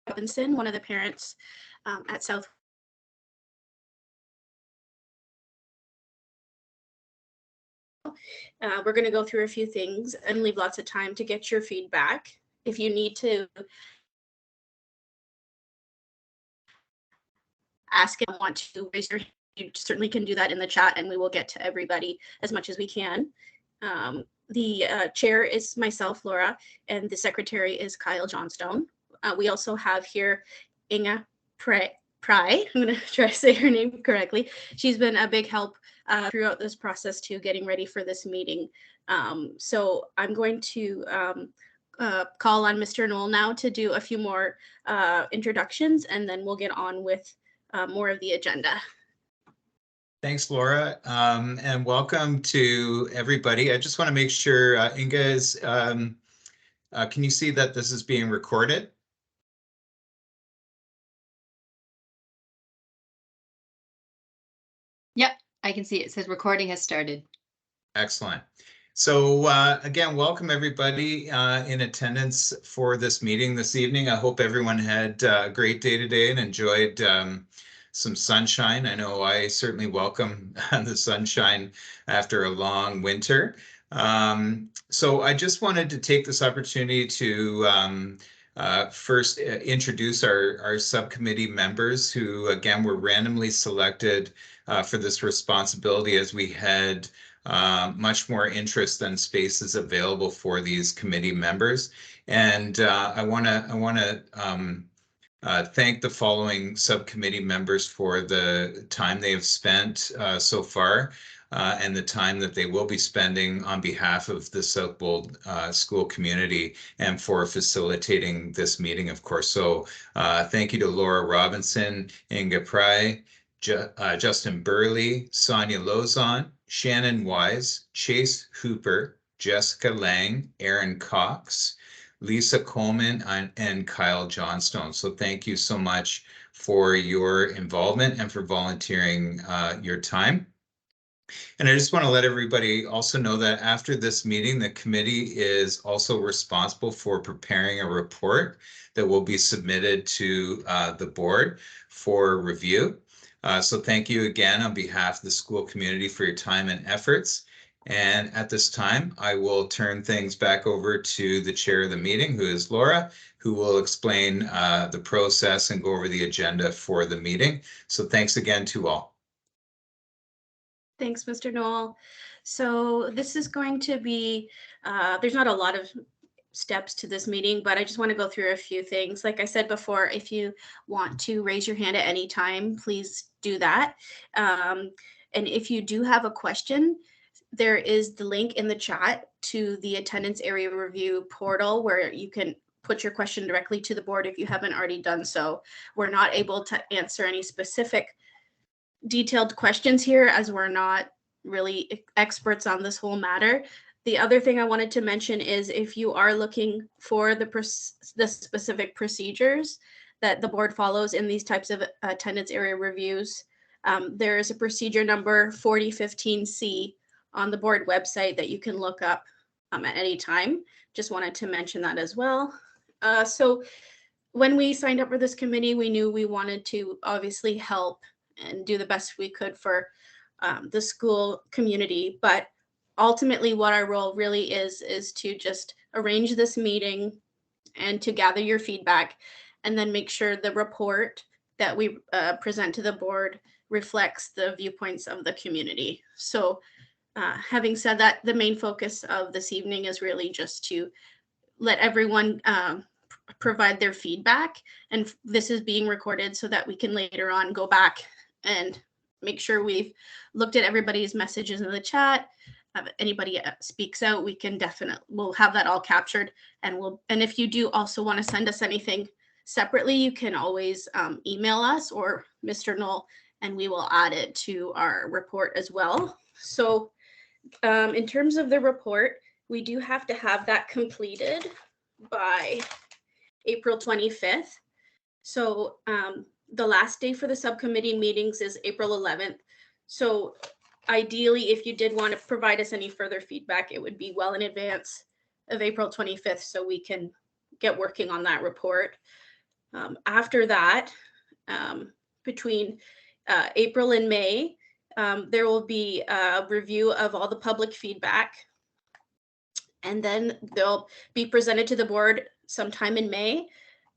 Robinson, one of the parents at Southwold. We're going to go through a few things and leave lots of time to get your feedback. If you need to ask and want to raise your hand, you certainly can do that in the chat, and we will get to everybody as much as we can. The chair is myself, Laura, and the secretary is Kyle Johnstone. We also have here Inga Pry. I'm going to try to say her name correctly. She's been a big help throughout this process too, getting ready for this meeting. So I'm going to call on Mr. Knoll now to do a few more introductions, and then we'll get on with more of the agenda. Thanks, Laura, and welcome to everybody. I just want to make sure, Inga, is, can you see that this is being recorded? Yep, I can see it says recording has started. Excellent. So again, welcome everybody in attendance for this meeting this evening. I hope everyone had a great day today and enjoyed some sunshine. I know I certainly welcome the sunshine after a long winter. So I just wanted to take this opportunity to first introduce our subcommittee members who, again, were randomly selected for this responsibility as we had much more interest than spaces available for these committee members. And I want to thank the following subcommittee members for the time they have spent so far and the time that they will be spending on behalf of the Southwold school community and for facilitating this meeting, of course. So thank you to Laura Robinson, Inga Pry, Justin Burley, Sonia Lozon, Shannon Wise, Chase Hooper, Jessica Lang, Aaron Cox, Lisa Coleman, and Kyle Johnstone. So thank you so much for your involvement and for volunteering your time. And I just want to let everybody also know that after this meeting, the committee is also responsible for preparing a report that will be submitted to the board for review. So thank you again on behalf of the school community for your time and efforts. And at this time, I will turn things back over to the chair of the meeting, who is Laura, who will explain the process and go over the agenda for the meeting. So thanks again to all. Thanks, Mr. Knoll. So this is going to be, there's not a lot of steps to this meeting, but I just want to go through a few things. Like I said before, if you want to raise your hand at any time, please do that. And if you do have a question, there is the link in the chat to the attendance area review portal where you can put your question directly to the board if you haven't already done so. We're not able to answer any specific detailed questions here as we're not really experts on this whole matter. The other thing I wanted to mention is if you are looking for the specific procedures that the board follows in these types of attendance area reviews, there is a procedure number 4015C on the board website that you can look up at any time. Just wanted to mention that as well. So when we signed up for this committee, we knew we wanted to obviously help and do the best we could for the school community, but ultimately what our role really is to just arrange this meeting and to gather your feedback and then make sure the report that we present to the board reflects the viewpoints of the community. So having said that, the main focus of this evening is really just to let everyone provide their feedback, and this is being recorded so that we can later on go back and make sure we've looked at everybody's messages in the chat. If anybody speaks out, we can we'll have that all captured, and if you do also want to send us anything separately, you can always email us or Mr. Knoll, and we will add it to our report as well. So in terms of the report, we do have to have that completed by April 25th. So the last day for the subcommittee meetings is April 11th. So ideally, if you did want to provide us any further feedback, it would be well in advance of April 25th so we can get working on that report. After that, between April and May, there will be a review of all the public feedback, and then they'll be presented to the board sometime in May.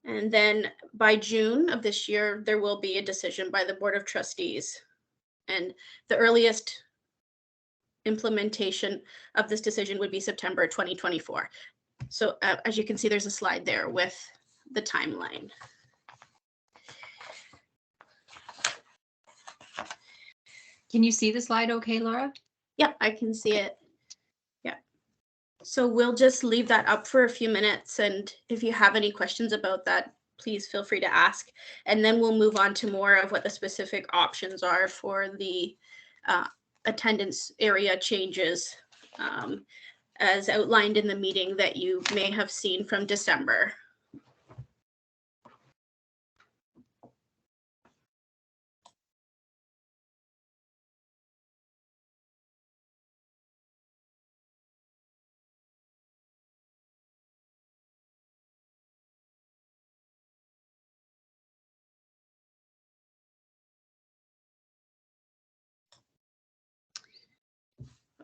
And then by June of this year, there will be a decision by the Board of Trustees. And the earliest implementation of this decision would be September 2024. So as you can see, there's a slide there with the timeline. Can you see the slide okay, Laura? Yeah, I can see it. Yeah. So we'll just leave that up for a few minutes. And if you have any questions about that, please feel free to ask. And then we'll move on to more of what the specific options are for the attendance area changes as outlined in the meeting that you may have seen from December.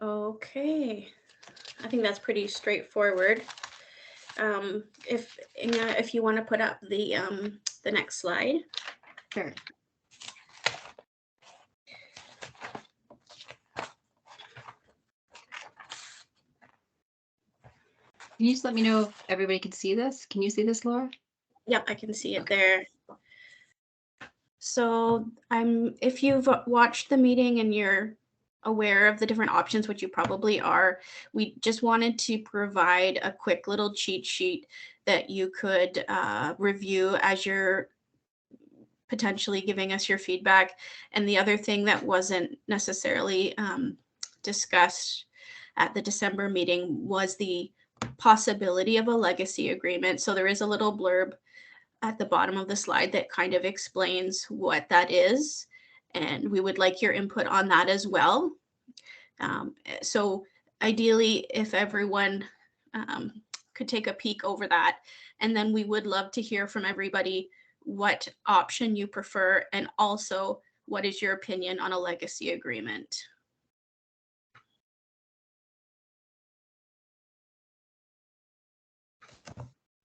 Okay, I think that's pretty straightforward. If you want to put up the next slide. Sure. Can you just let me know if everybody can see this? Can you see this, Laura? Yep, I can see it there. So if you've watched the meeting and you're aware of the different options, which you probably are, we just wanted to provide a quick little cheat sheet that you could review as you're potentially giving us your feedback. And the other thing that wasn't necessarily discussed at the December meeting was the possibility of a legacy agreement. So there is a little blurb at the bottom of the slide that kind of explains what that is. And we would like your input on that as well. So ideally, if everyone could take a peek over that, and then we would love to hear from everybody what option you prefer, and also what is your opinion on a legacy agreement.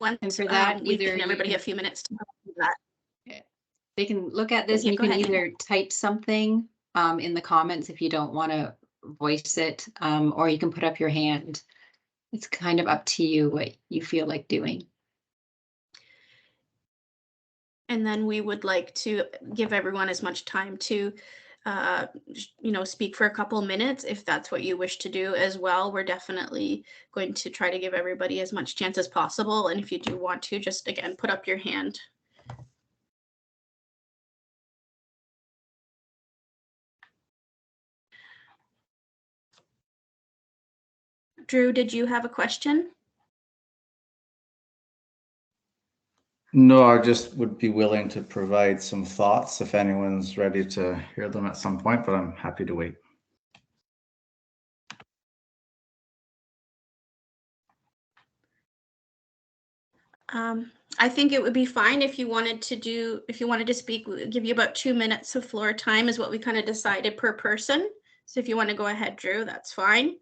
And for that, we've either given you everybody can- a few minutes to do that. They can look at this Yeah, and you go can ahead. either type something in the comments if you don't want to voice it, or you can put up your hand. It's kind of up to you what you feel like doing. And then we would like to give everyone as much time to speak for a couple minutes if that's what you wish to do as well. We're definitely going to try to give everybody as much chance as possible. And if you do want to, just again, put up your hand. Drew, did you have a question? No, I just would be willing to provide some thoughts if anyone's ready to hear them at some point, but I'm happy to wait. I think it would be fine if you wanted to speak, give you about 2 minutes of floor time is what we kind of decided per person. So if you want to go ahead, Drew, that's fine.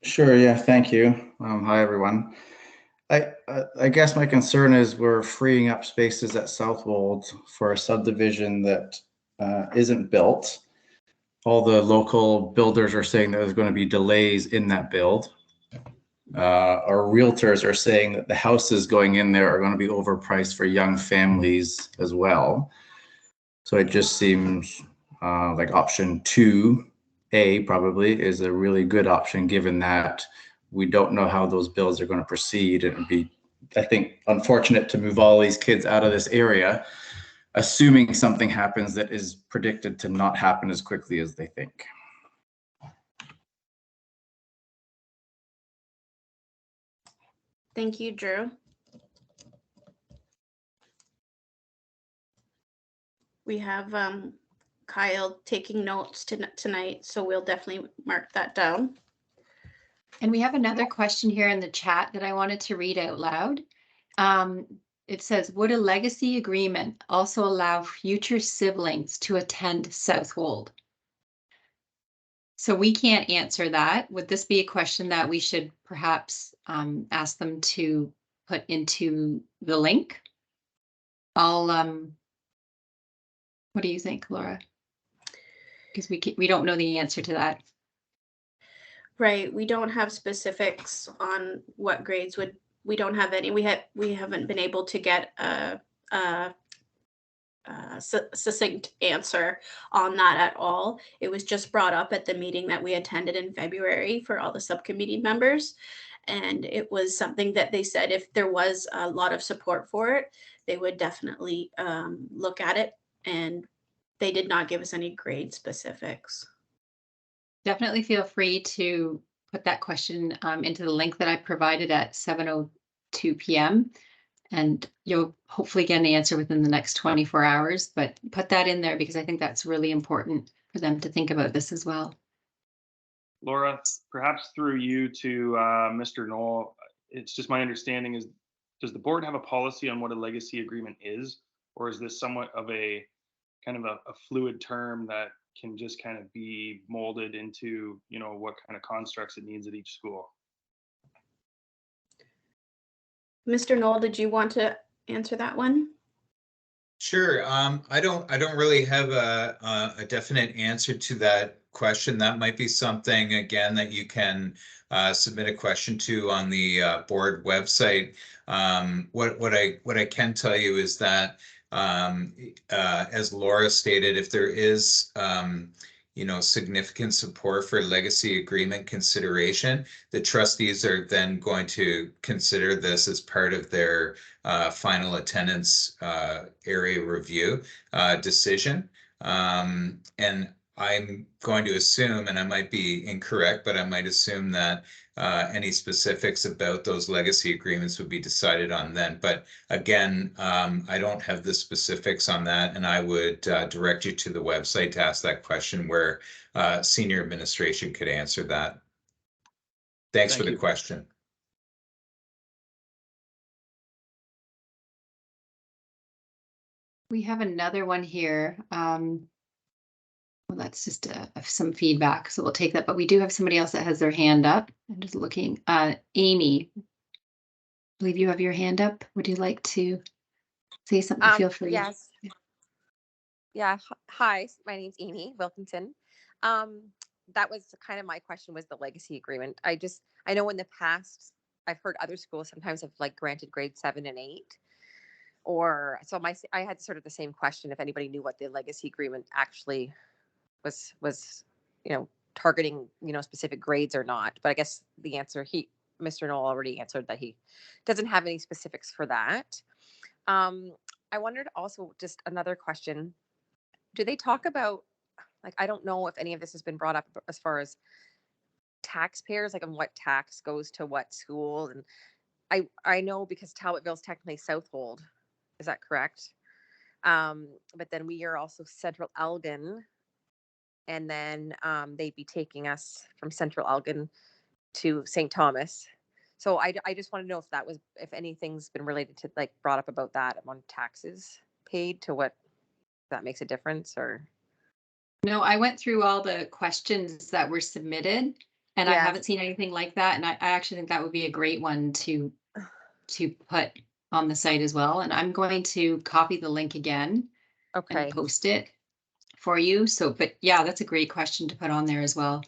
Sure, yeah, thank you. Hi, everyone. I guess my concern is we're freeing up spaces at Southwold for a subdivision that isn't built. All the local builders are saying that there's going to be delays in that build. Our realtors are saying that the houses going in there are going to be overpriced for young families as well. So it just seems like option 2A probably is a really good option, given that we don't know how those builds are going to proceed. It would be, I think, unfortunate to move all these kids out of this area, assuming something happens that is predicted to not happen as quickly as they think. Thank you, Drew. We have Kyle taking notes tonight, so we'll definitely mark that down. And we have another question here in the chat that I wanted to read out loud. It says, would a legacy agreement also allow future siblings to attend Southwold? So we can't answer that. Would this be a question that we should perhaps ask them to put into the link? What do you think, Laura? Because we don't know the answer to that. Right, we don't have specifics on what grades would, we don't have any, we haven't been able to get a succinct answer on that at all. It was just brought up at the meeting that we attended in February for all the subcommittee members. And it was something that they said if there was a lot of support for it, they would definitely look at it. And they did not give us any grade specifics. Definitely feel free to put that question into the link that I provided at 7:02 p.m. And you'll hopefully get an answer within the next 24 hours, but put that in there because I think that's really important for them to think about this as well. Laura, perhaps through you to Mr. Knoll, it's just my understanding is, does the board have a policy on what a legacy agreement is? Or is this somewhat of a kind of a fluid term that can just kind of be molded into, you know, what kind of constructs it needs at each school? Mr. Knoll, did you want to answer that one? Sure. I don't really have a definite answer to that question. That might be something, again, that you can submit a question to on the board website. What I can tell you is that as Laura stated, if there is significant support for legacy agreement consideration, the trustees are then going to consider this as part of their final attendance area review decision. And I'm going to assume, and I might be incorrect, but I might assume that any specifics about those legacy agreements would be decided on then. But again, I don't have the specifics on that, and I would direct you to the website to ask that question where senior administration could answer that. Thanks for the question. We have another one here. Well, that's just some feedback, so we'll take that. But we do have somebody else that has their hand up. I'm just looking. Amy, I believe you have your hand up. Would you like to say something? Feel free. Yes. Yeah. Hi, my name's Amy Wilkinson. That was kind of my question, was the legacy agreement. I know in the past I've heard other schools sometimes have like granted grade 7 and 8. Or so I had sort of the same question if anybody knew what the legacy agreement actually was, targeting, specific grades or not. But I guess the answer, Mr. Knoll already answered that he doesn't have any specifics for that. I wondered also, just another question, do they talk about, like, I don't know if any of this has been brought up as far as taxpayers, like on what tax goes to what school. And I know because Talbotville's technically Southwold, is that correct? But then we are also Central Elgin, and then they'd be taking us from Central Elgin to St. Thomas. So I just want to know if anything's been related to, like, brought up about that on taxes paid to what, that makes a difference or. No, I went through all the questions that were submitted and I haven't seen anything like that. And I actually think that would be a great one to put on the site as well. And I'm going to copy the link again and post it for you. So, but yeah, that's a great question to put on there as well.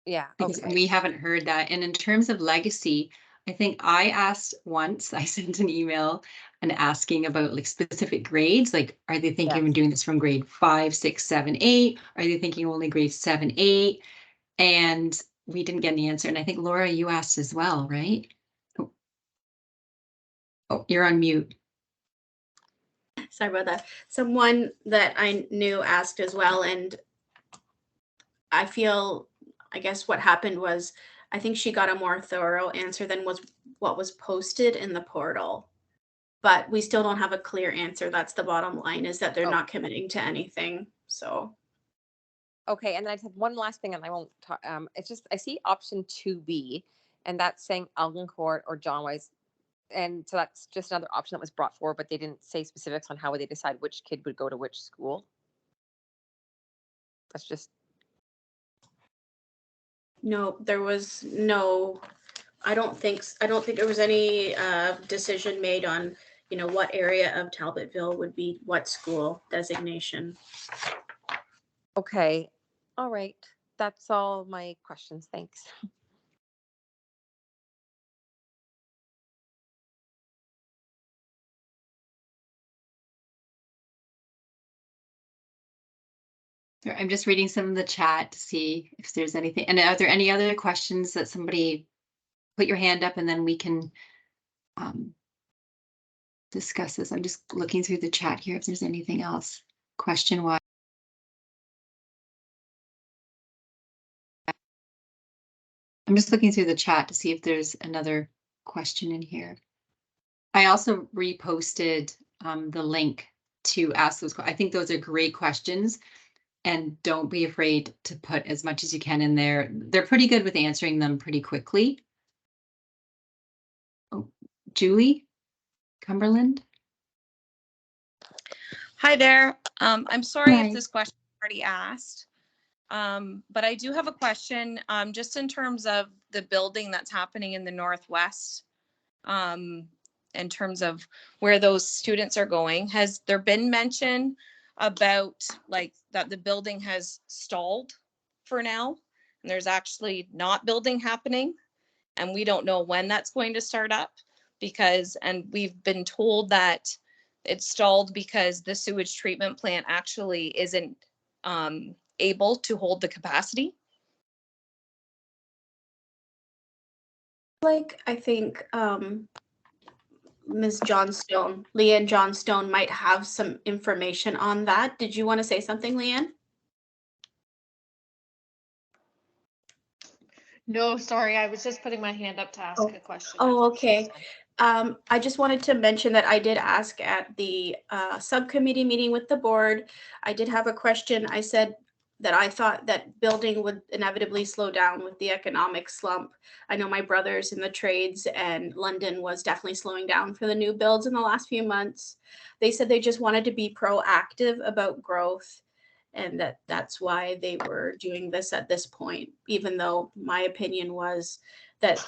Yeah. Because we haven't heard that. And in terms of legacy, I think I asked once, I sent an email and asking about like specific grades, like, are they thinking of doing this from grade 5, 6, 7, 8? Are they thinking only grade 7, 8? And we didn't get an answer. And I think Laura, you asked as well, right? Oh, you're on mute. Sorry about that. Someone that I knew asked as well, and I guess what happened was, I think she got a more thorough answer than what was posted in the portal. But we still don't have a clear answer. That's the bottom line, is that they're not committing to anything. So. Okay, and then I just have one last thing, and I won't talk. It's just I see option 2B, and that's saying Elgin Court or John Wise, and so that's just another option that was brought forward, but they didn't say specifics on how would they decide which kid would go to which school. That's just No, there was no. I don't think there was any decision made on what area of Talbotville would be what school designation. okay. All right, that's all my questions. Thanks. I'm just reading some of the chat to see if there's anything. And are there any other questions that somebody put your hand up and then we can discuss this? I'm just looking through the chat here if there's anything else question-wise. I'm just looking through the chat to see if there's another question in here. I also reposted the link to ask those. I think those are great questions. And don't be afraid to put as much as you can in there. They're pretty good with answering them pretty quickly. Oh, Julie Cumberland. Hi there. I'm sorry Hi. if this question was already asked, but I do have a question just in terms of the building that's happening in the Northwest, in terms of where those students are going. Has there been mention about like that the building has stalled for now and there's actually not building happening and we don't know when that's going to start up? And we've been told that it's stalled because the sewage treatment plant actually isn't able to hold the capacity. I think Ms. Johnstone, Leanne Johnstone might have some information on that. Did you want to say something, Leanne? No, sorry, I was just putting my hand up to ask a question. Oh, okay. I just wanted to mention that I did ask at the subcommittee meeting with the board. I did have a question. I said that I thought that building would inevitably slow down with the economic slump. I know my brother's in the trades and London was definitely slowing down for the new builds in the last few months. They said they just wanted to be proactive about growth and that's why they were doing this at this point, even though my opinion was that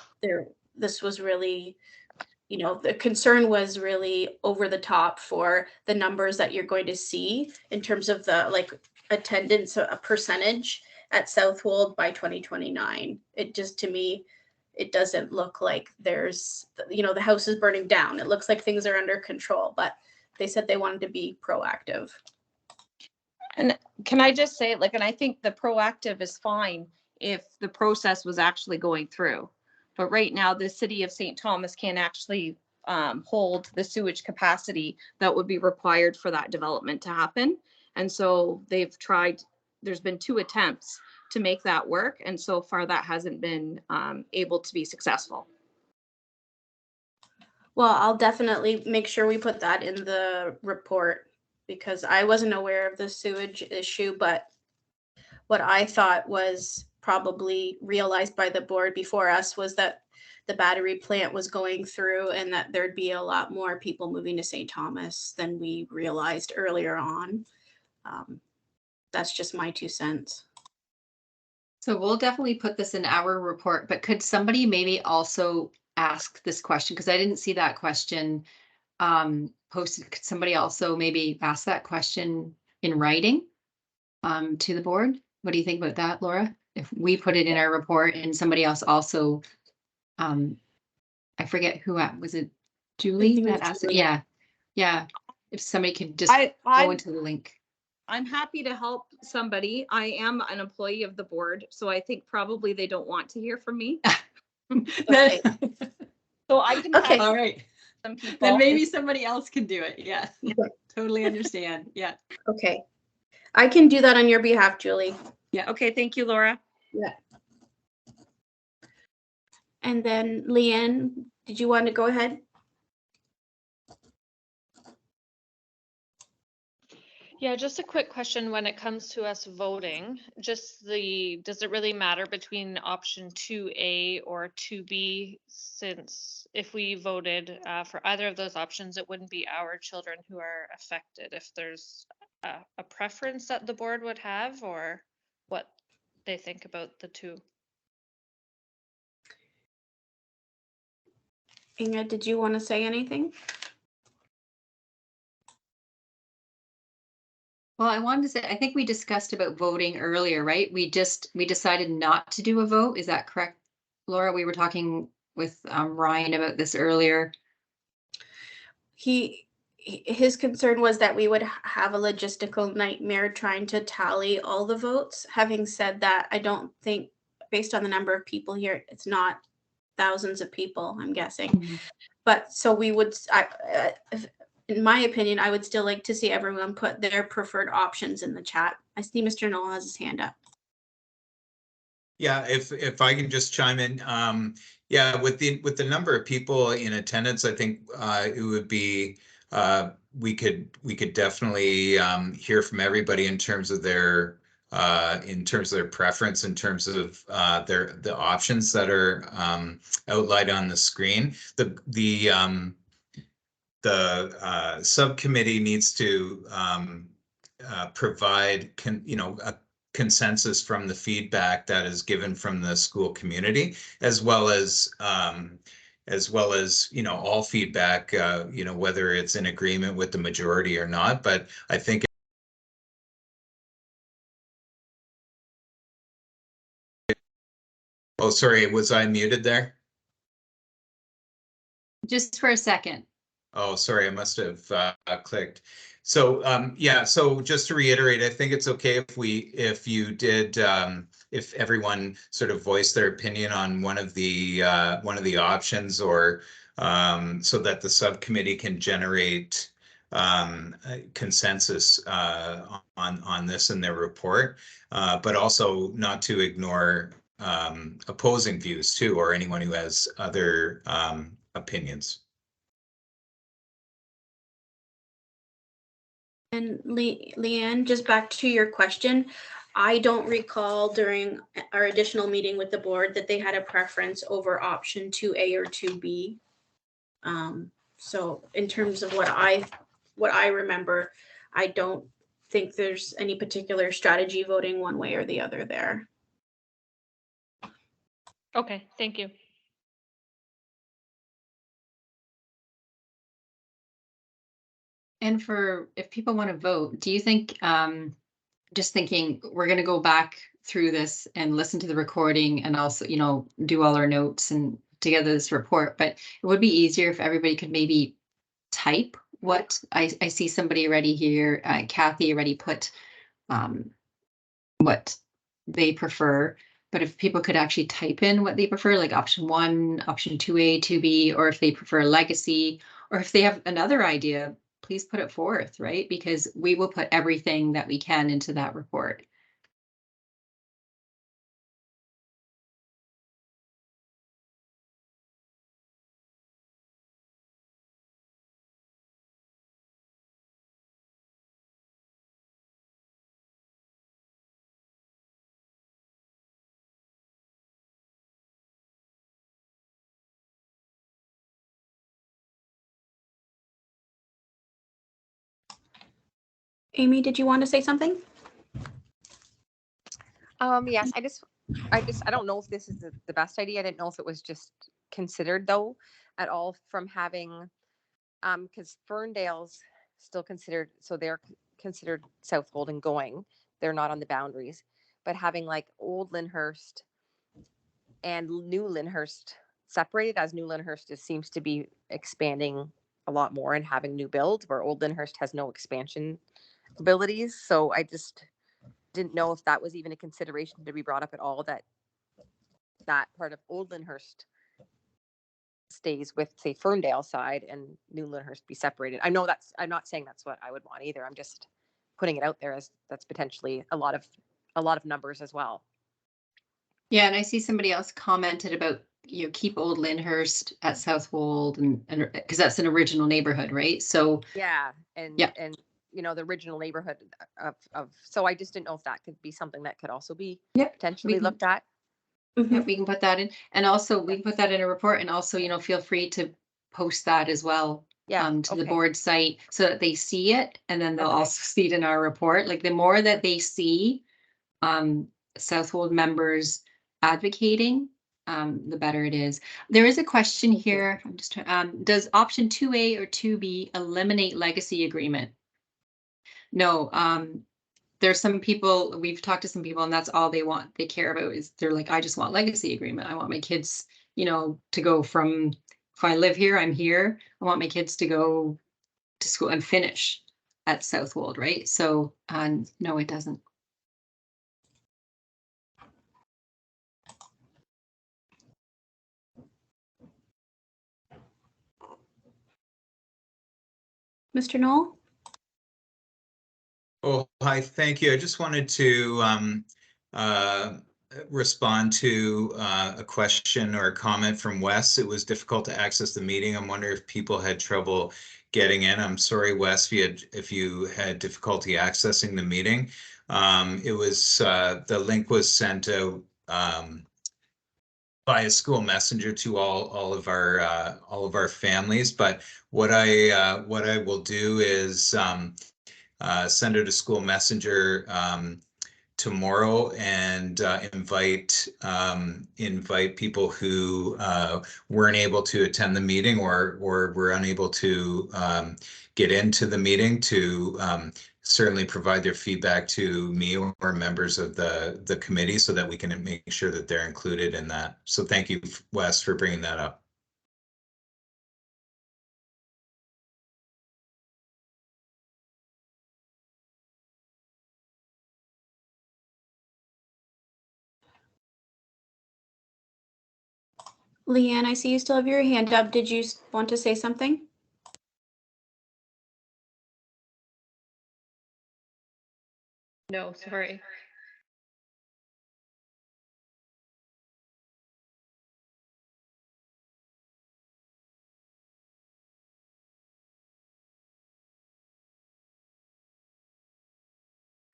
this was really, the concern was really over the top for the numbers that you're going to see in terms of the attendance, a percentage at Southwold by 2029. It just, to me, it doesn't look like there's, the house is burning down. It looks like things are under control, but they said they wanted to be proactive. And can I just say, and I think the proactive is fine if the process was actually going through. But right now, the city of St. Thomas can't actually hold the sewage capacity that would be required for that development to happen. And so they've tried, there's been 2 attempts to make that work. And so far that hasn't been able to be successful. Well, I'll definitely make sure we put that in the report because I wasn't aware of the sewage issue, but what I thought was probably realized by the board before us was that the battery plant was going through and that there'd be a lot more people moving to St. Thomas than we realized earlier on. That's just my 2 cents. So we'll definitely put this in our report, but could somebody maybe also ask this question? Because I didn't see that question posted. Could somebody also maybe ask that question in writing to the board? What do you think about that, Laura? If we put it in our report and somebody else also, I forget who, was it Julie that asked it? Yeah. Yeah. If somebody could just go into the link. I'm happy to help somebody. I am an employee of the board, so I think probably they don't want to hear from me. Okay. So I can Okay, all right. some people. Then maybe somebody else can do it. Yeah, totally understand. Yeah. Okay. I can do that on your behalf, Julie. Yeah. Okay. Thank you, Laura. Yeah. And then Leanne, did you want to go ahead? Yeah, just a quick question when it comes to us voting, does it really matter between option 2A or 2B? Since if we voted for either of those options, it wouldn't be our children who are affected. If there's a preference that the board would have, or what they think about the two. Inga, did you want to say anything? Well, I wanted to say, I think we discussed about voting earlier, right? We decided not to do a vote. Is that correct, Laura? We were talking with Ryan about this earlier. His concern was that we would have a logistical nightmare trying to tally all the votes. Having said that, I don't think, based on the number of people here, it's not thousands of people, I'm guessing. But so we would, in my opinion, I would still like to see everyone put their preferred options in the chat. I see Mr. Knoll has his hand up. Yeah, if I can just chime in, yeah, with the number of people in attendance, I think it would be we could definitely hear from everybody in terms of their preference, in terms of the options that are outlined on the screen. The subcommittee needs to provide a consensus from the feedback that is given from the school community, as well as all feedback, whether it's in agreement with the majority or not. But I think oh, sorry, was I muted there? Just for a second. Oh, sorry, I must have clicked. So yeah, so just to reiterate, I think it's okay if everyone sort of voiced their opinion on one of the options, or so that the subcommittee can generate consensus on this in their report, but also not to ignore opposing views too, or anyone who has other opinions. And Leanne, just back to your question, I don't recall during our additional meeting with the board that they had a preference over option 2A or 2B. So in terms of what I remember, I don't think there's any particular strategy voting one way or the other there. Okay, thank you. And if people want to vote, do you think, just thinking, we're going to go back through this and listen to the recording and also, do all our notes and together this report, but it would be easier if everybody could maybe type what I see somebody already here. Kathy already put what they prefer, but if people could actually type in what they prefer, like option 1, option 2A, 2B, or if they prefer legacy, or if they have another idea, please put it forth, right? Because we will put everything that we can into that report. Amy, did you want to say something? Yes, I don't know if this is the best idea. I didn't know if it was just considered though at all from having, because Ferndale's still considered, so they're considered Southwold and going, they're not on the boundaries, but having like old Lyndhurst and new Lyndhurst separated, as new Lyndhurst seems to be expanding a lot more and having new builds, where old Lyndhurst has no expansion abilities. So I just didn't know if that was even a consideration to be brought up at all, that part of old Lyndhurst stays with, say, Ferndale side and new Lyndhurst be separated. I'm not saying that's what I would want either. I'm just putting it out there as that's potentially a lot of numbers as well. Yeah, and I see somebody else commented about, keep old Lyndhurst at Southwold, and because that's an original neighborhood, right? So yeah, and yeah. and you know, the original neighborhood of, so I just didn't know if that could be something that could also be Yep, potentially can- looked at. Yeah, we can put that in, and also we can put that in a report, and also, you know, feel free to post that as well. Yeah, To the okay. board site so that they see it, and then they'll Okay. also see it in our report. Like the more that they see Southwold members advocating, the better it is. There is a question here. I'm just trying, does option 2A or 2B eliminate legacy agreement? No, there's some people, we've talked to some people, and that's all they want. They care about is they're like, I just want legacy agreement. I want my kids, you know, to go from, if I live here, I'm here. I want my kids to go to school and finish at Southwold, right? So, no, it doesn't. Mr. Knoll? Oh, hi, thank you. I just wanted to respond to a question or a comment from Wes. It was difficult to access the meeting. I'm wondering if people had trouble getting in. I'm sorry, Wes, if you had difficulty accessing the meeting. It was the link was sent out by a school messenger to all of our families. But what I will do is send it a school messenger tomorrow and invite people who weren't able to attend the meeting or were unable to get into the meeting to certainly provide their feedback to me or members of the committee so that we can make sure that they're included in that. So thank you, Wes, for bringing that up. Leanne, I see you still have your hand up. Did you want to say something? No, sorry.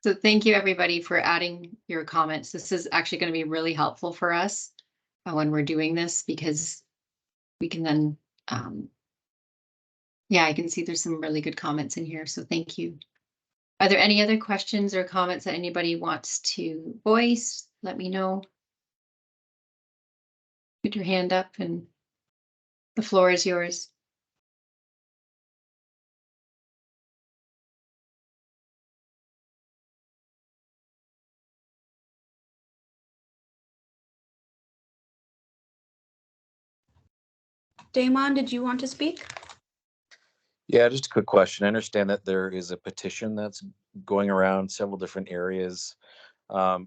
So thank you, everybody, for adding your comments. This is actually going to be really helpful for us when we're doing this, because we can then, yeah, I can see there's some really good comments in here. So thank you. Are there any other questions or comments that anybody wants to voice? Let me know. Put your hand up and the floor is yours. Damon, did you want to speak? Yeah, just a quick question. I understand that there is a petition that's going around several different areas. I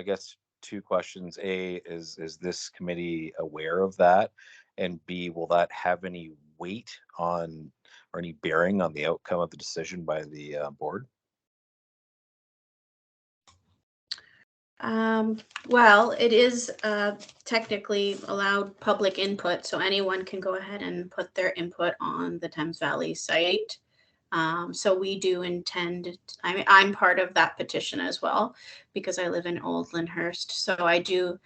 guess two questions. A, is this committee aware of that? And B, will that have any weight on or any bearing on the outcome of the decision by the board? Well, it is technically allowed public input, so anyone can go ahead and put their input on the Thames Valley site. So we do intend, I mean, I'm part of that petition as well because I live in Old Lyndhurst. So I do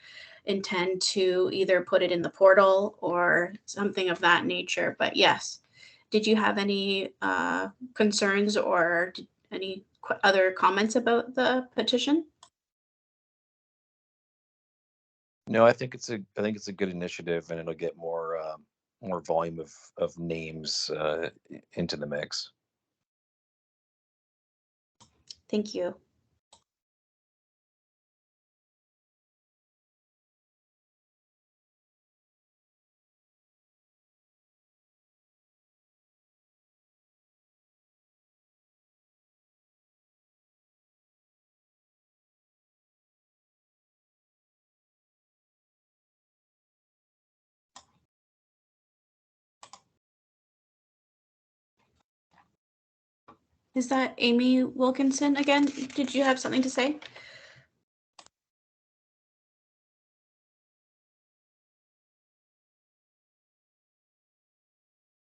intend to either put it in the portal or something of that nature. But yes, did you have any concerns or any other comments about the petition? No, I think it's a good initiative, and it'll get more more volume of names into the mix. Thank you. Is that Amy Wilkinson again? Did you have something to say?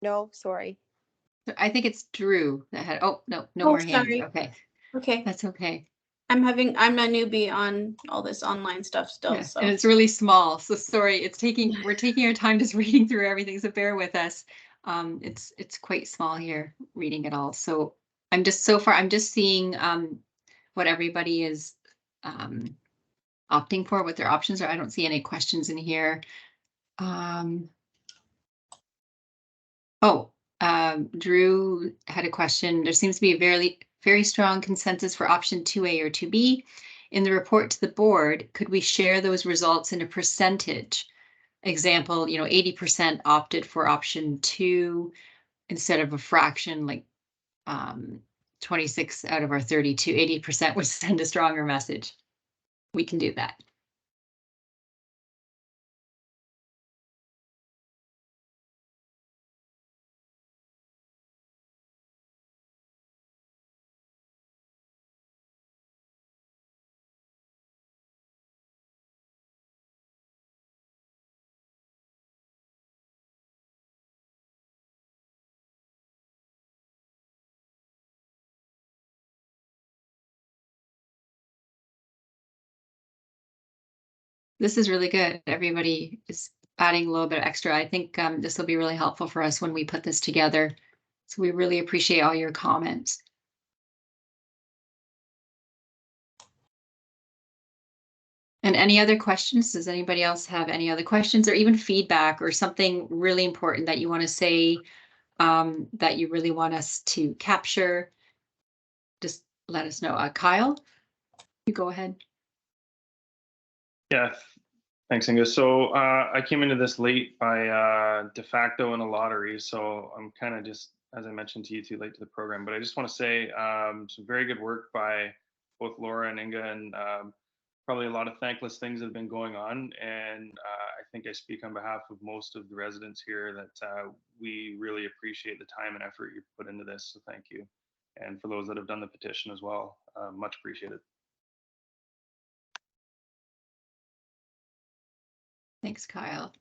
No, sorry. I think it's Drew that had, oh, no Oh, more hands. sorry. Okay, Okay, that's okay. I'm a newbie on all this online stuff still, Yeah, so. and it's really small, so sorry, we're taking our time just reading through everything, so bear with us. It's quite small here, reading it all, so I'm just seeing what everybody is opting for, what their options are. I don't see any questions in here. Drew had a question. There seems to be a very strong consensus for option 2A or 2B. In the report to the board, could we share those results in a percentage? Example, 80% opted for option 2 instead of a fraction, like 26 out of our 32, 80% would send a stronger message. We can do that. This is really good. Everybody is adding a little bit extra. I think this will be really helpful for us when we put this together. So we really appreciate all your comments. And any other questions? Does anybody else have any other questions or even feedback or something really important that you want to say that you really want us to capture? Just let us know. Kyle, you go ahead. Yeah, thanks, Inga. So I came into this late by de facto in a lottery, so I'm kind of just, as I mentioned to you, too late to the program. But I just want to say some very good work by both Laura and Inga, and probably a lot of thankless things that have been going on. And I think I speak on behalf of most of the residents here that we really appreciate the time and effort you put into this. So thank you. And for those that have done the petition as well, much appreciated. Thanks, Kyle.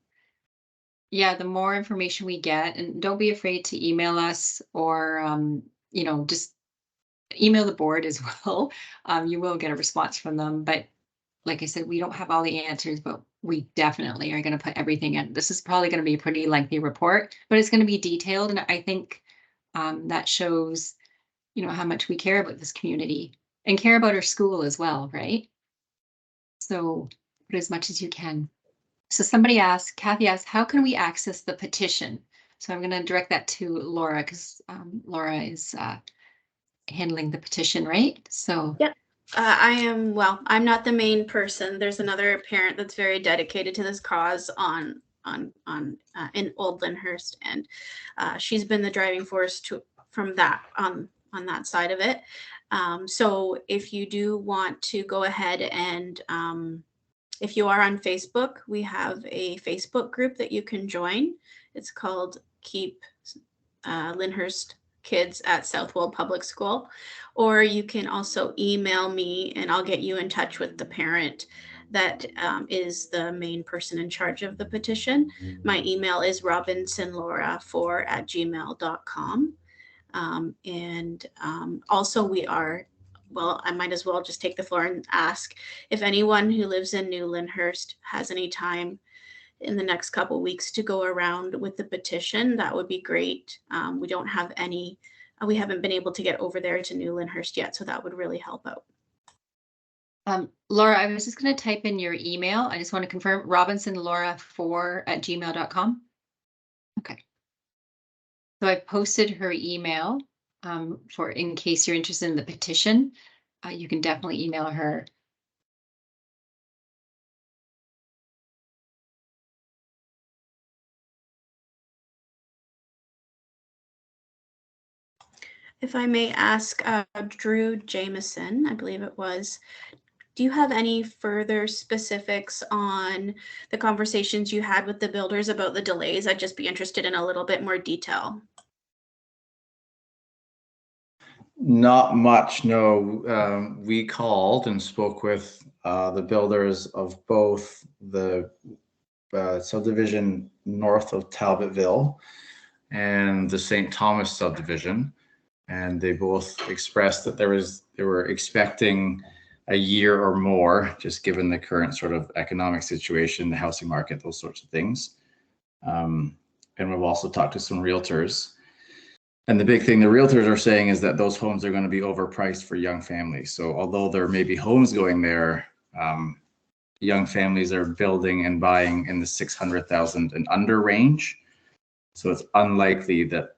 Yeah, the more information we get, and don't be afraid to email us or, just email the board as well. You will get a response from them. But like I said, we don't have all the answers, but we definitely are going to put everything in. This is probably going to be a pretty lengthy report, but it's going to be detailed. And I think that shows, how much we care about this community and care about our school as well, right? So put as much as you can. So Kathy asked, how can we access the petition? So I'm going to direct that to Laura because Laura is handling the petition, right? So Yeah, I'm not the main person. There's another parent that's very dedicated to this cause in Old Lyndhurst, and she's been the driving force from that on that side of it. So if you do want to go ahead and if you are on Facebook, we have a Facebook group that you can join. It's called Keep Lyndhurst Kids at Southwold Public School. Or you can also email me and I'll get you in touch with the parent that is the main person in charge of the petition. My email is robinsonlaura4@gmail.com. Also we are, I might as well just take the floor and ask if anyone who lives in New Lyndhurst has any time in the next couple weeks to go around with the petition. That would be great. We don't have any, we haven't been able to get over there to New Lyndhurst yet, so that would really help out. Laura, I was just going to type in your email. I just want to confirm robinsonlaura4@gmail.com. Okay. So I posted her email for in case you're interested in the petition. You can definitely email her. If I may ask, Drew Jameson, I believe it was, do you have any further specifics on the conversations you had with the builders about the delays? I'd just be interested in a little bit more detail. Not much, no. We called and spoke with the builders of both the subdivision north of Talbotville and the St. Thomas subdivision. And they both expressed that they were expecting a year or more, just given the current sort of economic situation, the housing market, those sorts of things. And we've also talked to some realtors. And the big thing the realtors are saying is that those homes are going to be overpriced for young families. So although there may be homes going there, young families are building and buying in the 600,000 and under range. So it's unlikely that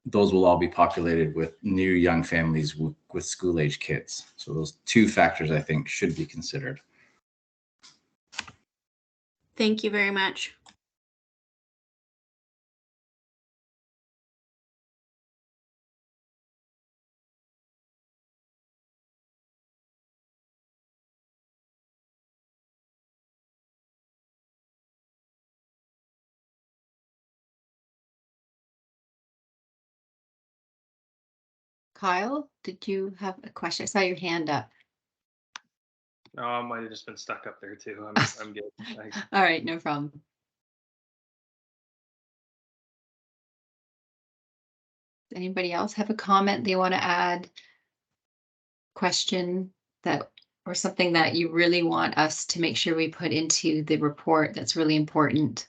those will all be populated with new young families with school-age kids. So those two factors, I think, should be considered. Thank you very much. Kyle, did you have a question? I saw your hand up. No, I might have just been stuck up there too. I'm good. Thanks. All right, no problem. Does anybody else have a comment they want to add? Question that, or something that you really want us to make sure we put into the report that's really important?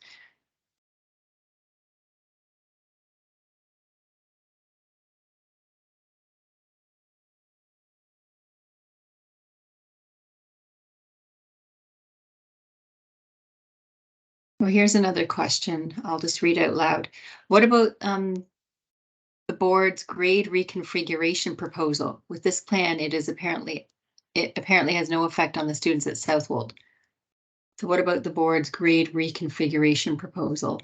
Well, here's another question. I'll just read out loud. What about the board's grade reconfiguration proposal? With this plan, it apparently has no effect on the students at Southwold. So what about the board's grade reconfiguration proposal?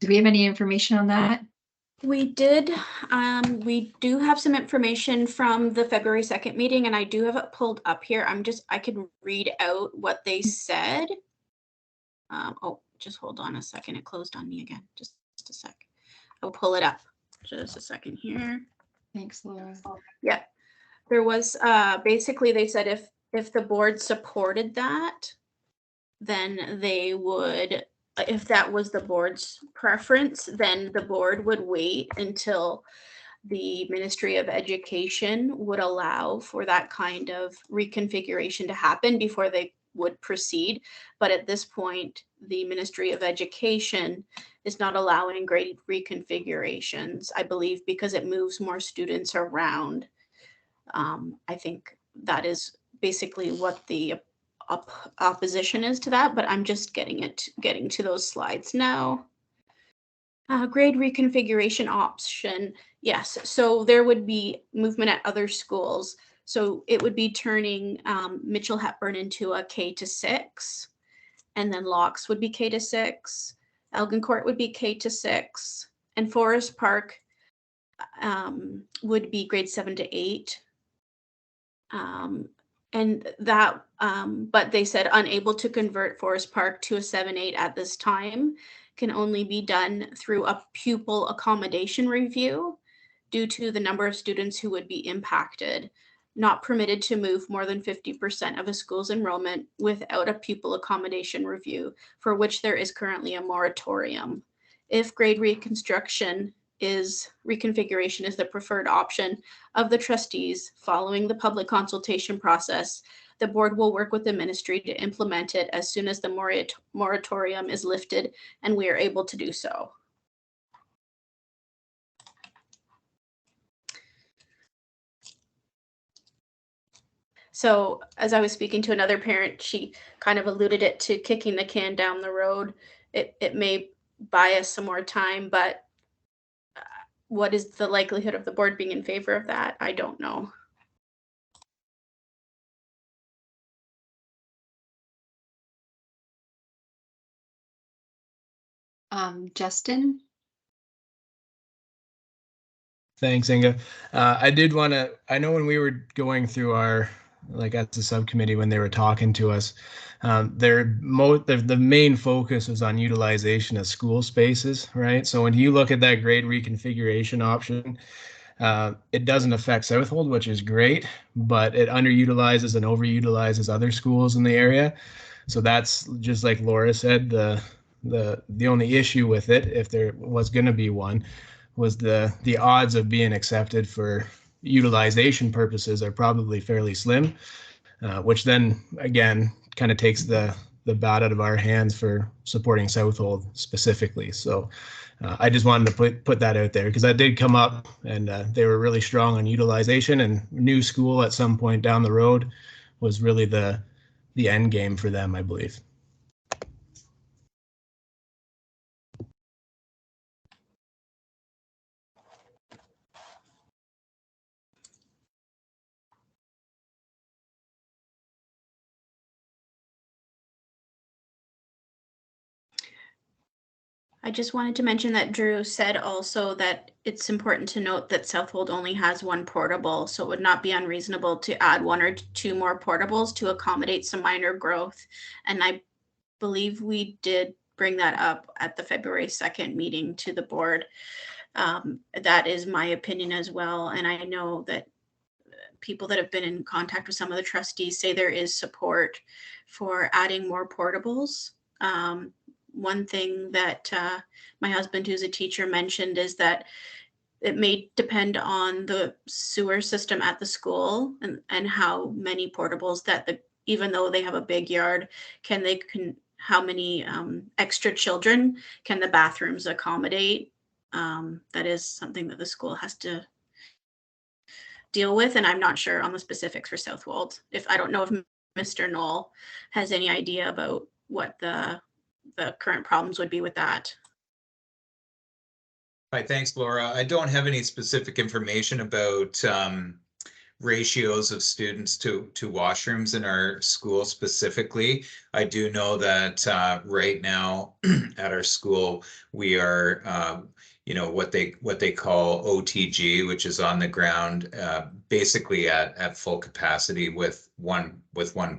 Do we have any information on that? We did. We do have some information from the February 2nd meeting, and I do have it pulled up here. I can read out what they said. Oh, just hold on a second. It closed on me again. Just a sec. I'll pull it up. Just a second here. Thanks, Laura. Yeah, there was basically they said if the board supported that, then they would, if that was the board's preference, then the board would wait until the Ministry of Education would allow for that kind of reconfiguration to happen before they would proceed. But at this point, the Ministry of Education is not allowing grade reconfigurations, I believe, because it moves more students around. I think that is basically what the opposition is to that, but I'm just getting to those slides now. Grade reconfiguration option, yes. So there would be movement at other schools. So it would be turning Mitchell Hepburn into a K-6, and then Locks would be K-6, Elgincourt would be K-6, and Forest Park would be grade 7 to 8. And that, but they said unable to convert Forest Park to a 7-8 at this time, can only be done through a pupil accommodation review due to the number of students who would be impacted. Not permitted to move more than 50% of a school's enrollment without a pupil accommodation review, for which there is currently a moratorium. If grade reconfiguration is the preferred option of the trustees following the public consultation process, the board will work with the ministry to implement it as soon as the moratorium is lifted and we are able to do so. So as I was speaking to another parent, she kind of alluded it to kicking the can down the road. It may buy us some more time, but what is the likelihood of the board being in favor of that? I don't know. Justin? Thanks, Inga. I did want to, I know when we were going through our, like at the subcommittee, when they were talking to us, the main focus was on utilization of school spaces, right? So when you look at that grade reconfiguration option, it doesn't affect Southwold, which is great, but it underutilizes and overutilizes other schools in the area. So that's just like Laura said, The only issue with it, if there was going to be one, was the odds of being accepted for utilization purposes are probably fairly slim, which then again kind of takes the bat out of our hands for supporting Southwold specifically. So I just wanted to put that out there because that did come up, and they were really strong on utilization, and new school at some point down the road was really the end game for them, I believe. I just wanted to mention that Drew said also that it's important to note that Southwold only has one portable, so it would not be unreasonable to add one or two more portables to accommodate some minor growth. And I believe we did bring that up at the February 2nd meeting to the board. That is my opinion as well. And I know that people that have been in contact with some of the trustees say there is support for adding more portables. One thing that my husband, who's a teacher, mentioned is that it may depend on the sewer system at the school and how many portables that even though they have a big yard, how many extra children can the bathrooms accommodate? That is something that the school has to deal with, and I'm not sure on the specifics for Southwold. I don't know if Mr. Knoll has any idea about what the current problems would be with that. Hi, thanks, Laura. I don't have any specific information about ratios of students to washrooms in our school specifically. I do know that right now at our school we are what they call OTG, which is on the ground, basically at full capacity with one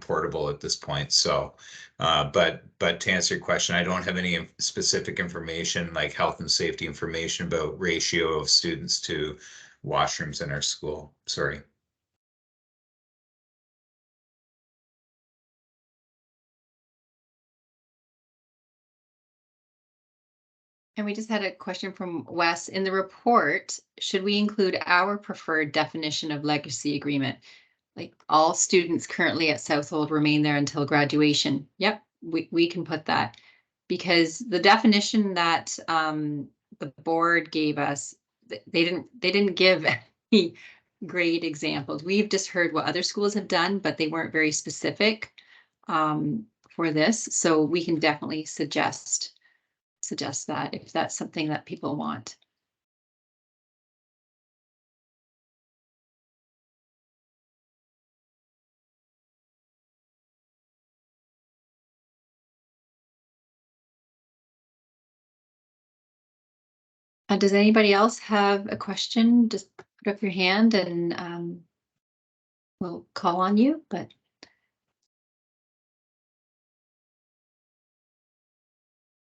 portable at this point. So but to answer your question, I don't have any specific information like health and safety information about ratio of students to washrooms in our school. Sorry. And we just had a question from Wes. In the report, should we include our preferred definition of legacy agreement? Like all students currently at Southwold remain there until graduation. Yep, we can put that. Because the definition that the board gave us, they didn't give any great examples. We've just heard what other schools have done, but they weren't very specific for this. So we can definitely suggest that if that's something that people want. Does anybody else have a question? Just put up your hand and we'll call on you, but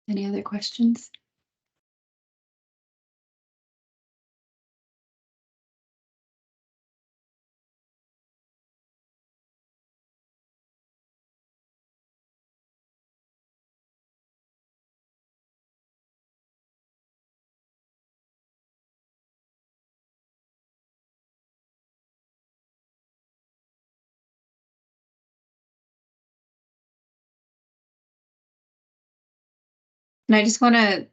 any other questions? And I just want to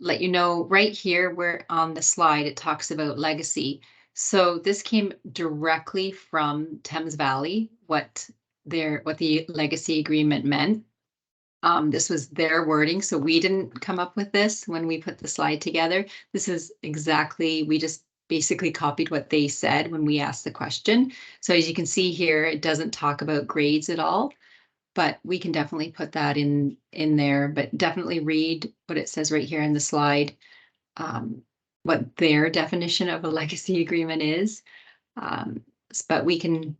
let you know right here where on the slide it talks about legacy. So this came directly from Thames Valley, what the legacy agreement meant. This was their wording, so we didn't come up with this when we put the slide together. This is exactly, we just basically copied what they said when we asked the question. So as you can see here, it doesn't talk about grades at all, but we can definitely put that in there, but definitely read what it says right here in the slide, what their definition of a legacy agreement is. But we can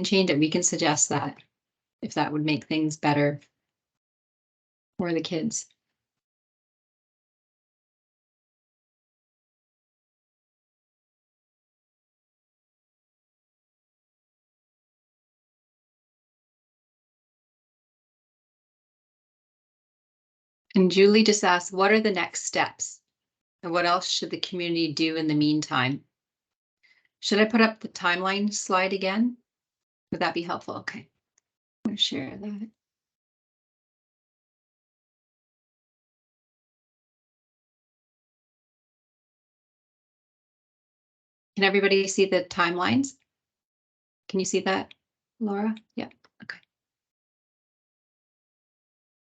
change it. We can suggest that if that would make things better for the kids. And Julie just asked, what are the next steps? And what else should the community do in the meantime? Should I put up the timeline slide again? Would that be helpful? Okay. I'm going to share that. Can everybody see the timelines? Can you see that, Laura? Yeah, okay.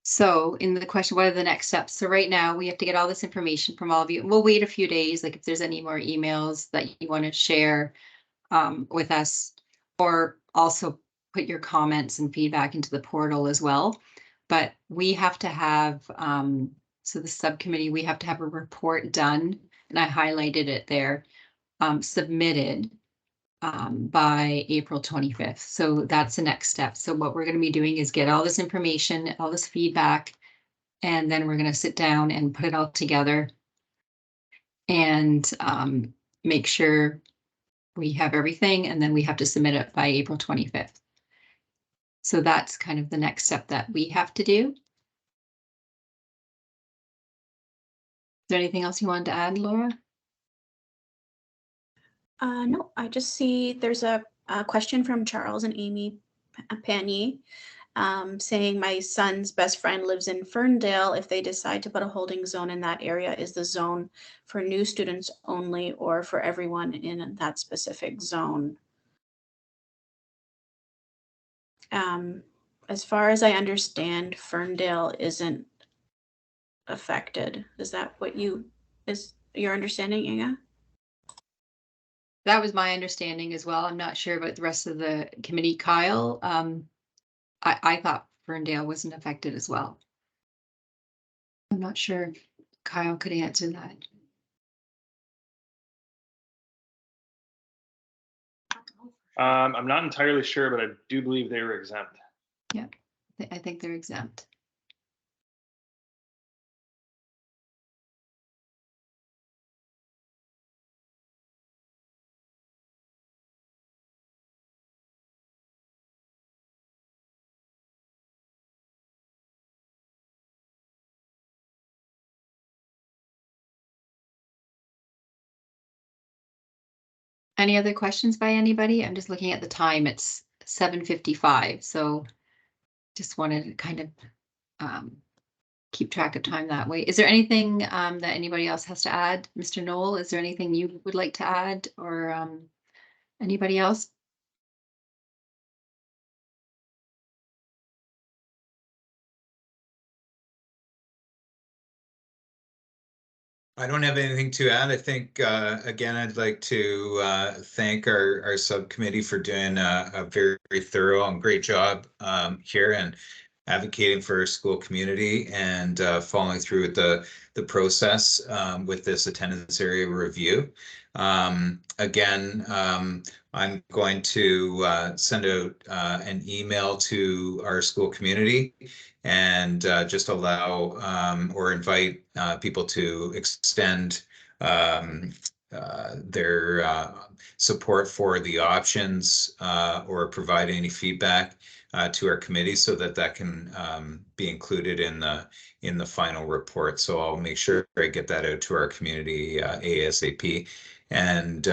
So in the question, what are the next steps? So right now we have to get all this information from all of you. We'll wait a few days, like if there's any more emails that you want to share with us, or also put your comments and feedback into the portal as well. But we have to have, so the subcommittee, we have to have a report done, and I highlighted it there, submitted by April 25th. So that's the next step. So what we're going to be doing is get all this information, all this feedback, and then we're going to sit down and put it all together and make sure we have everything, and then we have to submit it by April 25th. So that's kind of the next step that we have to do. Is there anything else you wanted to add, Laura? No, I just see there's a question from Charles and Amy Panyi saying my son's best friend lives in Ferndale. If they decide to put a holding zone in that area, is the zone for new students only or for everyone in that specific zone? As far as I understand, Ferndale isn't affected. Is that what is your understanding, Inga? That was my understanding as well. I'm not sure about the rest of the committee. Kyle, I thought Ferndale wasn't affected as well. I'm not sure if Kyle could answer that. I'm not entirely sure, but I do believe they were exempt. Yeah, I think they're exempt. Any other questions by anybody? I'm just looking at the time. It's 7:55, so just wanted to kind of keep track of time that way. Is there anything that anybody else has to add? Mr. Knoll, is there anything you would like to add, or anybody else? I don't have anything to add. I think, again, I'd like to thank our subcommittee for doing a very, very thorough and great job here and advocating for our school community and following through with the process with this attendance area review. Again, I'm going to send out an email to our school community and just allow or invite people to extend their support for the options or provide any feedback to our committee so that can be included in the final report. So I'll make sure I get that out to our community ASAP. And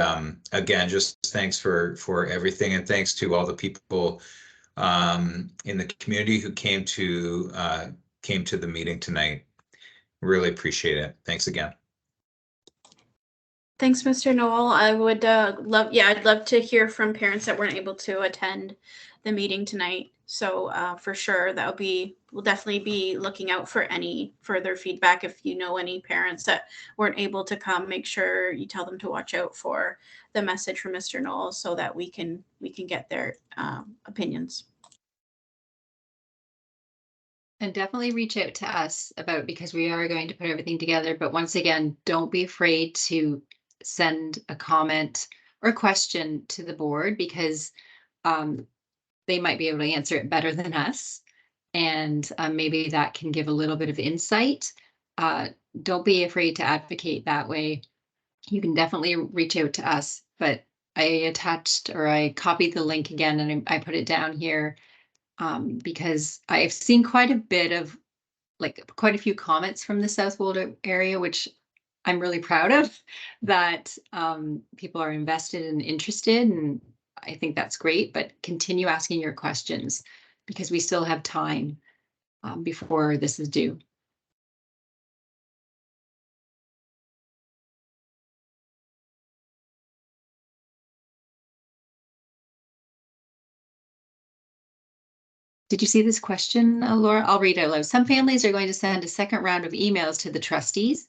again, just thanks for everything, and thanks to all the people in the community who came to the meeting tonight. Really appreciate it. Thanks again. Thanks, Mr. Knoll. I would I'd love to hear from parents that weren't able to attend the meeting tonight. So for sure, we'll definitely be looking out for any further feedback. If you know any parents that weren't able to come, make sure you tell them to watch out for the message from Mr. Knoll so that we can get their opinions. And definitely reach out to us because we are going to put everything together. But once again, don't be afraid to send a comment or question to the board, because they might be able to answer it better than us. And maybe that can give a little bit of insight. Don't be afraid to advocate that way. You can definitely reach out to us, but I copied the link again and I put it down here because I've seen quite a bit of like quite a few comments from the Southwold area, which I'm really proud of, that people are invested and interested, and I think that's great, but continue asking your questions because we still have time before this is due. Did you see this question, Laura? I'll read it out loud. Some families are going to send a second round of emails to the trustees.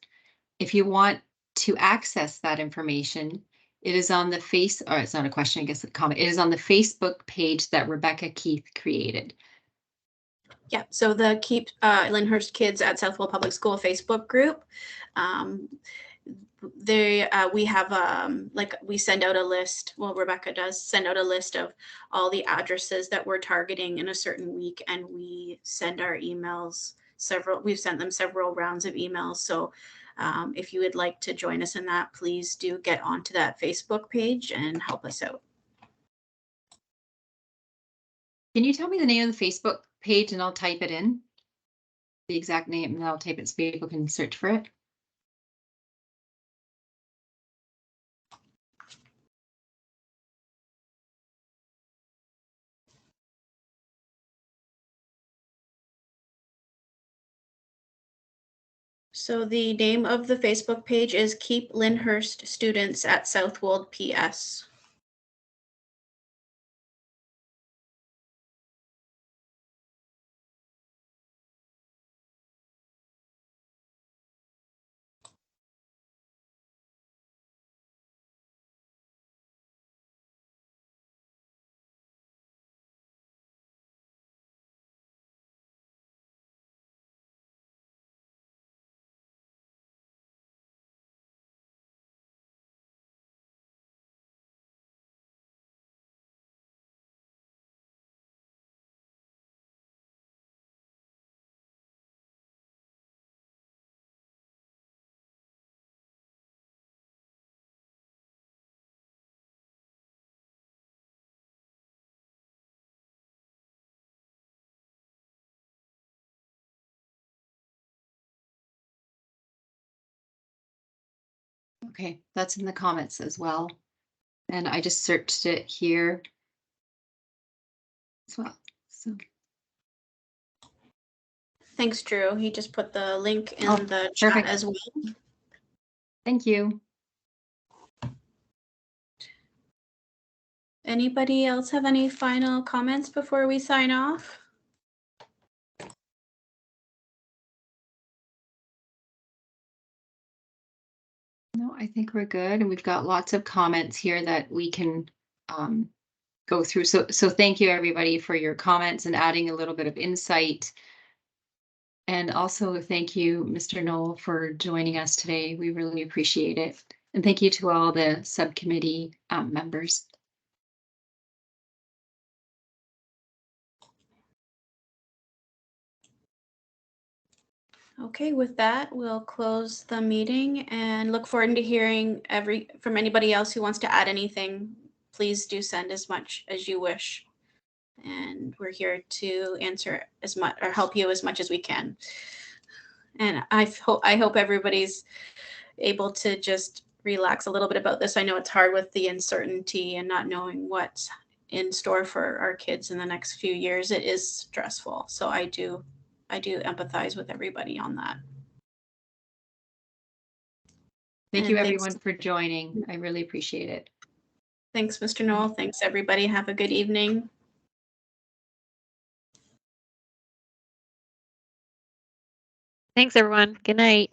If you want to access that information, it is on the or it's not a question, I guess a comment. It is on the Facebook page that Rebecca Keith created. Yeah, so the Keep Lyndhurst Kids at Southwold Public School Facebook group. We have like we send out a list. Well, Rebecca does send out a list of all the addresses that we're targeting in a certain week, and we send our emails we've sent them several rounds of emails. So if you would like to join us in that, please do get onto that Facebook page and help us out. Can you tell me the name of the Facebook page and I'll type it in? The exact name, and I'll type it so people can search for it. So the name of the Facebook page is Keep Lyndhurst Students at Southwold PS. Okay, that's in the comments as well. And I just searched it here as well. So Thanks, Drew. He just put the link in the chat perfect. as well. Thank you. Anybody else have any final comments before we sign off? No, I think we're good. And we've got lots of comments here that we can go through. So thank you everybody for your comments and adding a little bit of insight. And also thank you, Mr. Knoll, for joining us today. We really appreciate it. And thank you to all the subcommittee members. Okay, with that, we'll close the meeting and look forward to hearing from anybody else who wants to add anything. Please do send as much as you wish. And we're here to answer as much or help you as much as we can. And I hope everybody's able to just relax a little bit about this. I know it's hard with the uncertainty and not knowing what's in store for our kids in the next few years. It is stressful. So I do empathize with everybody on that. Thank you everyone for joining. I really appreciate it. Thanks, Mr. Knoll. Thanks, everybody. Have a good evening. Thanks, everyone. Good night.